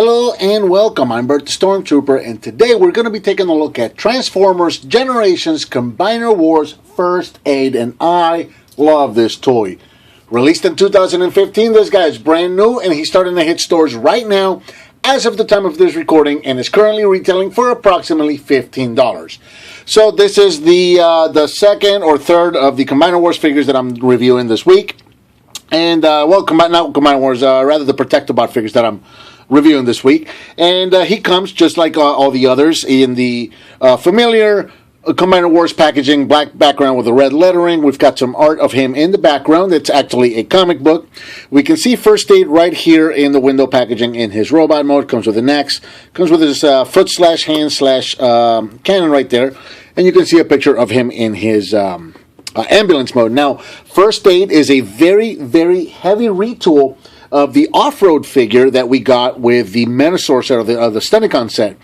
Hello and welcome, I'm Bert the Stormtrooper, and today we're going to be taking a look at Transformers Generations Combiner Wars First Aid, and I love this toy. Released in 2015, this guy is brand new and he's starting to hit stores right now as of the time of this recording and is currently retailing for approximately $15. So this is the second or third of the Combiner Wars figures that I'm reviewing this week. And, not Combiner Wars, rather the Protectobot figures that I'm reviewing this week. And he comes, just like all the others, in the familiar Combiner Wars packaging, black background with a red lettering. We've got some art of him in the background. It's actually a comic book. We can see First Aid right here in the window packaging in his robot mode. Comes with an axe. Comes with his foot slash hand slash cannon right there. And you can see a picture of him in his ambulance mode. Now, First Aid is a very, very heavy retool of the off-road figure that we got with the Menosaur set, or the Stunticon set.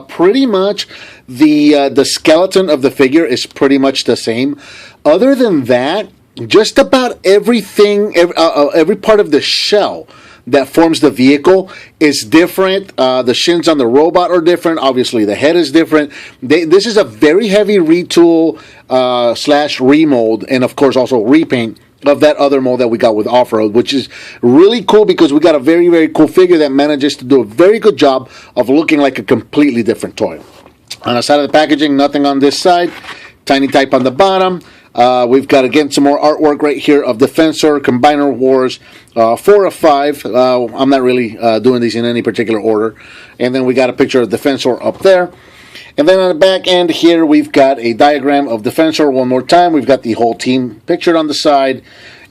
Pretty much the skeleton of the figure is pretty much the same. Other than that, just about everything, every part of the shell that forms the vehicle is different. The shins on the robot are different. Obviously, the head is different. This is a very heavy retool slash remold, and of course also repaint of that other mold that we got with off-road, which is really cool because we got a very, very cool figure that manages to do a very good job of looking like a completely different toy. On the side of the packaging, nothing on this side. Tiny type on the bottom. We've got, again, some more artwork right here of Defensor, Combiner Wars, 4 of 5. I'm not really doing these in any particular order. And then we got a picture of Defensor up there. And then on the back end here, we've got a diagram of Defensor one more time. We've got the whole team pictured on the side.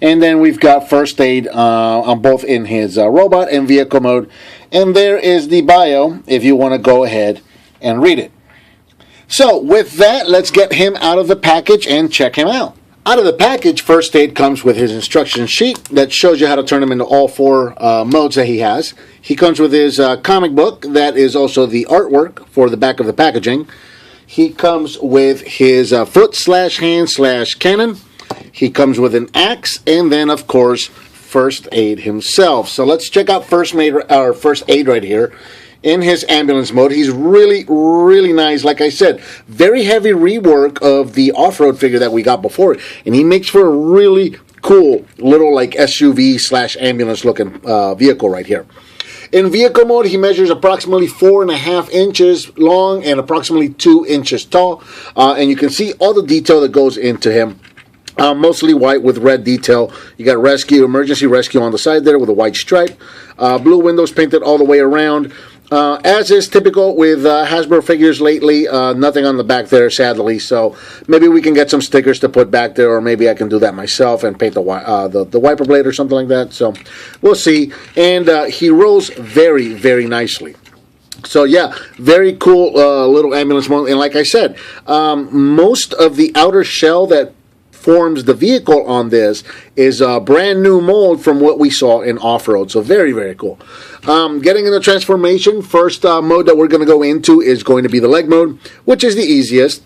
And then we've got First Aid on both in his robot and vehicle mode. And there is the bio if you want to go ahead and read it. So with that, let's get him out of the package and check him out. Out of the package, First Aid comes with his instruction sheet that shows you how to turn him into all 4 modes that he has. He comes with his comic book that is also the artwork for the back of the packaging. He comes with his foot slash hand slash cannon. He comes with an axe, and then of course First Aid himself. So let's check out First Aid right here. In his ambulance mode, he's really, really nice. Like I said, very heavy rework of the off-road figure that we got before. And he makes for a really cool little like SUV slash ambulance looking vehicle right here. In vehicle mode, he measures approximately 4.5 inches long and approximately 2 inches tall. And you can see all the detail that goes into him. Mostly white with red detail. You got emergency rescue on the side there with a white stripe. Blue windows painted all the way around. As is typical with Hasbro figures lately, nothing on the back there, sadly. So maybe we can get some stickers to put back there, or maybe I can do that myself and paint the wiper blade or something like that. So we'll see. And he rolls very, very nicely. So yeah, very cool little ambulance mode. And like I said, most of the outer shell that forms the vehicle on this is a brand new mold from what we saw in off-road. So very, very cool. Getting into transformation, first mode that we're going to go into is going to be the leg mode, which is the easiest.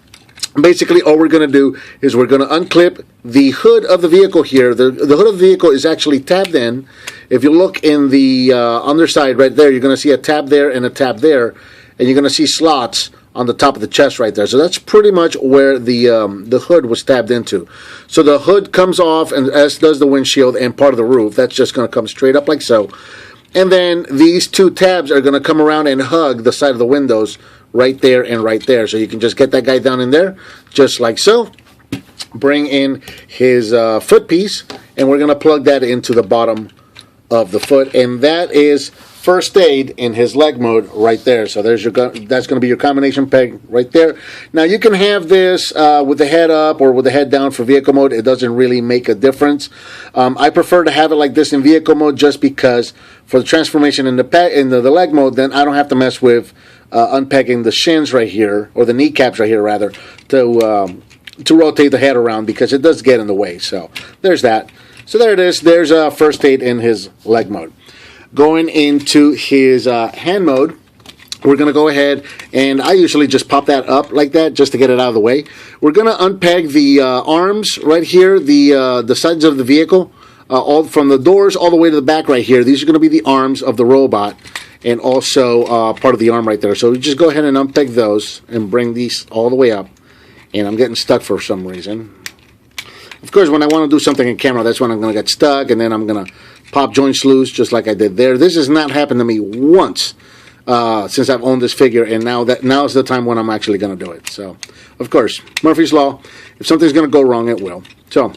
Basically, all we're going to do is we're going to unclip the hood of the vehicle here. The hood of the vehicle is actually tabbed in. If you look in the underside right there, you're going to see a tab there and a tab there, and you're going to see slots on the top of the chest right there. So that's pretty much where the hood was tabbed into. So the hood comes off, and as does the windshield and part of the roof. That's just going to come straight up like so. And then these 2 tabs are going to come around and hug the side of the windows right there and right there. So you can just get that guy down in there, just like so. Bring in his foot piece, and we're going to plug that into the bottom of the foot. And that is First Aid in his leg mode right there. So there's that's going to be your combination peg right there. Now you can have this with the head up or with the head down for vehicle mode. It doesn't really make a difference. I prefer to have it like this in vehicle mode just because for the transformation in the leg mode, then I don't have to mess with unpegging the shins right here, or the kneecaps right here rather, to rotate the head around, because it does get in the way. So there's that. So there it is. There's First Aid in his leg mode. Going into his hand mode, we're going to go ahead, and I usually just pop that up like that just to get it out of the way. We're going to unpeg the arms right here, the sides of the vehicle, all from the doors all the way to the back right here. These are going to be the arms of the robot. and also part of the arm right there. So you just go ahead and unpeg those and bring these all the way up. And I'm getting stuck for some reason. Of course, when I want to do something in camera, that's when I'm going to get stuck, and then I'm going to pop joints loose just like I did there. This has not happened to me once since I've owned this figure, and now is the time when I'm actually going to do it. So, of course, Murphy's Law. If something's going to go wrong, it will. So,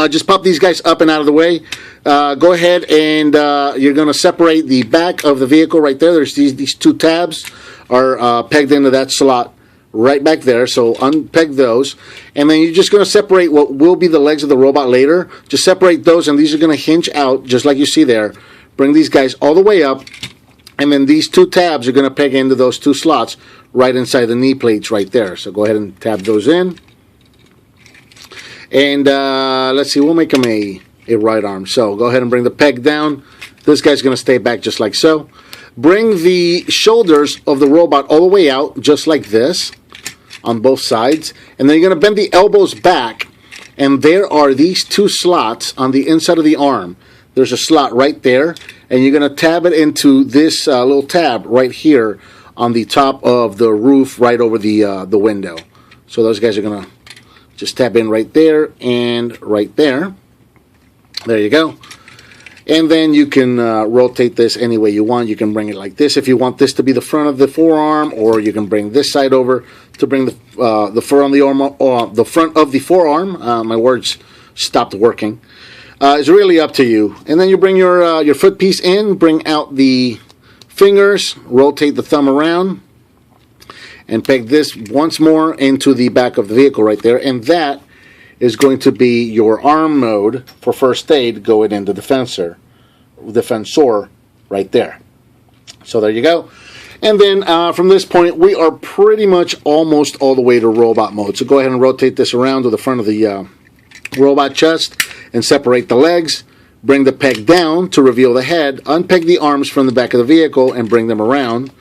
just pop these guys up and out of the way. Go ahead and you're going to separate the back of the vehicle right there. There's these two tabs are pegged into that slot right back there. So unpeg those. And then you're just going to separate what will be the legs of the robot later. Just separate those, and these are going to hinge out just like you see there. Bring these guys all the way up. And then these two tabs are going to peg into those two slots right inside the knee plates right there. So go ahead and tab those in. And let's see, we'll make him a right arm. So go ahead and bring the peg down. This guy's going to stay back just like so. Bring the shoulders of the robot all the way out just like this on both sides. And then you're going to bend the elbows back. And there are these two slots on the inside of the arm. There's a slot right there. And you're going to tab it into this little tab right here on the top of the roof right over the window. So those guys are going to just tab in right there and right there. There you go. And then you can rotate this any way you want. You can bring it like this if you want this to be the front of the forearm, or you can bring this side over to bring the fur on the arm, or the front of the forearm. My words stopped working. It's really up to you. And then you bring your foot piece in, bring out the fingers, rotate the thumb around, and peg this once more into the back of the vehicle right there. And that is going to be your arm mode for first aid going into Defensor right there. So there you go. And then from this point, we are pretty much almost all the way to robot mode. So go ahead and rotate this around to the front of the robot chest and separate the legs. Bring the peg down to reveal the head. Unpeg the arms from the back of the vehicle and bring them around.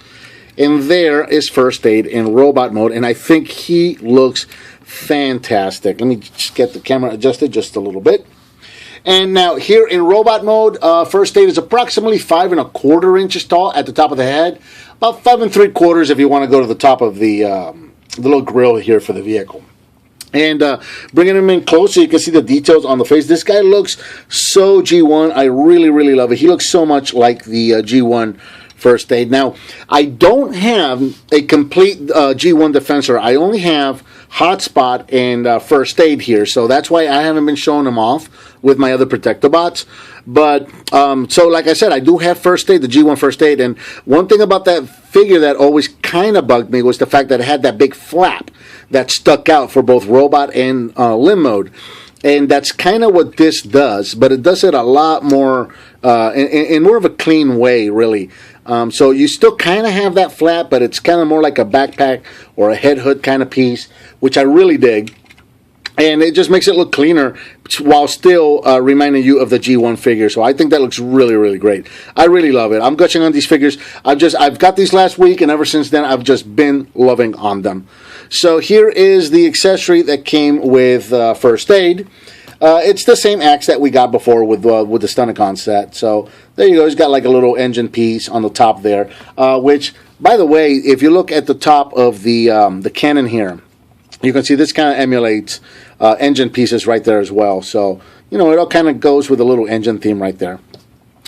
And there is first aid in robot mode. And I think he looks fantastic. Let me just get the camera adjusted just a little bit. And now here in robot mode, first aid is approximately 5 1/4 inches tall at the top of the head. About 5 3/4 if you want to go to the top of the little grill here for the vehicle. And bringing him in close so you can see the details on the face. This guy looks so G1. I really, really love it. He looks so much like the G1 First Aid. Now, I don't have a complete G1 Defensor. I only have Hotspot and First Aid here. So that's why I haven't been showing them off with my other Protectobots. But, so like I said, I do have First Aid, the G1 First Aid. And one thing about that figure that always kind of bugged me was the fact that it had that big flap that stuck out for both robot and limb mode. And that's kind of what this does, but it does it a lot more, in more of a clean way, really. So you still kind of have that flap, but it's kind of more like a backpack or a head hood kind of piece, which I really dig. And it just makes it look cleaner while still reminding you of the G1 figure. So I think that looks really, really great. I really love it. I'm gushing on these figures. I've got these last week, and ever since then, I've just been loving on them. So here is the accessory that came with First Aid. It's the same axe that we got before with the Stunticon set. So there you go. It's got like a little engine piece on the top there. Which, by the way, if you look at the top of the cannon here, you can see this kind of emulates engine pieces right there as well. So, you know, it all kind of goes with a little engine theme right there.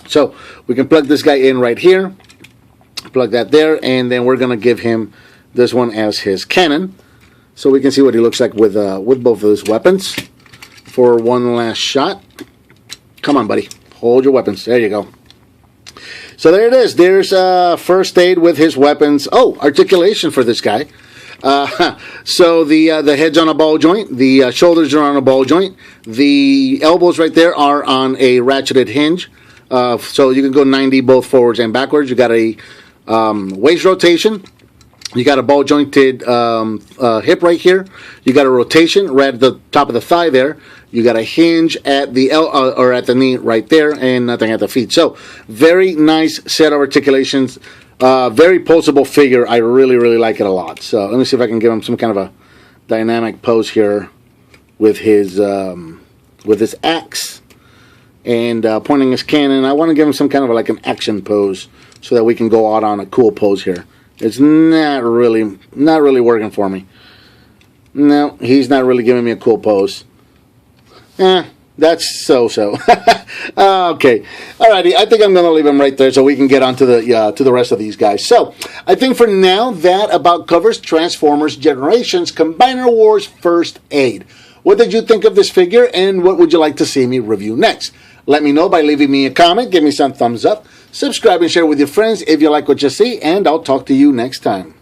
So we can plug this guy in right here. Plug that there, and then we're going to give him this one as his cannon. So we can see what he looks like with both of those weapons. For one last shot. Come on, buddy. Hold your weapons. There you go. So there it is. There's First Aid with his weapons. Oh, articulation for this guy. So the head's on a ball joint. The shoulders are on a ball joint. The elbows right there are on a ratcheted hinge. So you can go 90 both forwards and backwards. You got a waist rotation. You got a ball jointed hip right here. You got a rotation right at the top of the thigh there. You got a hinge at the or at the knee right there, and nothing at the feet. So very nice set of articulations. Very pulsable figure. I really, really like it a lot. So let me see if I can give him some kind of a dynamic pose here with his axe and pointing his cannon. I want to give him some kind of like an action pose so that we can go out on a cool pose here. It's not really working for me. No, he's not really giving me a cool pose. That's so-so. Okay. Alrighty, I think I'm going to leave him right there so we can get on to the rest of these guys. So, I think for now, that about covers Transformers Generations Combiner Wars First Aid. What did you think of this figure, and what would you like to see me review next? Let me know by leaving me a comment, give me some thumbs up, subscribe and share with your friends if you like what you see, and I'll talk to you next time.